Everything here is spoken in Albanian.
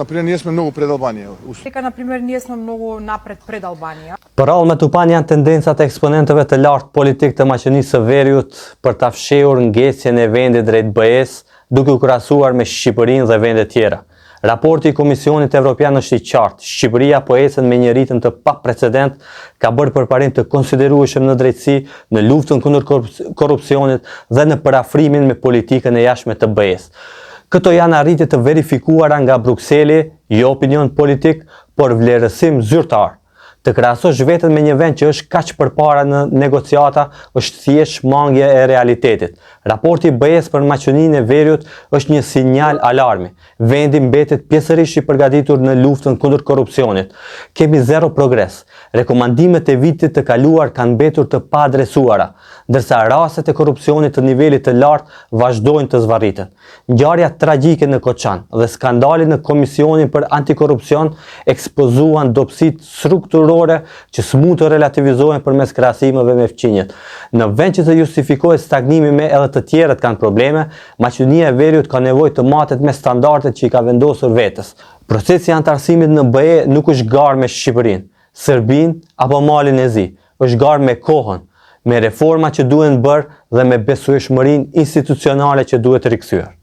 Например, ние сме много пред Албания. Дека, например, ние сме много напред пред Албания. Për radhë me Tupan janë tendencat e eksponentëve të lartë politik të Maqedonisë së Veriut për ta fshehur ngecjen e vendit drejt BE-s, duke u krahasuar me Shqipërinë dhe vende tjera. Raporti i Komisionit Evropian është i qartë. Shqipëria po ecën me një ritëm të paprecedent, ka bërë përparim të konsiderueshëm në drejtësi, në luftën kundër korrupsionit dhe në parafrimin me politikën e jashtme të BE-s. Këto janë arritje të verifikuara nga Brukseli, jo opinion politik, por vlerësim zyrtar. Të krahasosh veten me një vend që është kaq përpara në negociata është thjesht shmangje e realitetit. Raporti i BE-s për Maqedoninë e Veriut është një sinjal alarmi. Vendi mbetet pjesërisht i përgatitur në luftën kundër korrupsionit. Kemi zero progres. Rekomandimet e vitit të kaluar kanë mbetur të paadresuara, ndërsa rastet e korrupsionit të nivelit të lartë vazhdojnë të zvarriten. Ngjarja tragjike në Koçan dhe skandali në Komisionin për Antikorrupsion ekspozuan dobësitë strukturore që s'mund të relativizohen përmes krahasimeve me fqinjet. Në vend që të justifikohet stagnimi me edhe të tjerët kanë probleme, Maqedonia e Veriut ka nevojë të matet me standardet që i ka vendosur vetes. Procesi i antarësimit në BE nuk është garë me Shqipërinë, Serbinë apo Malin e Zi, është garë me kohën, me reforma që duhen bërë dhe me besueshmërinë institucionale që duhet rikthyer.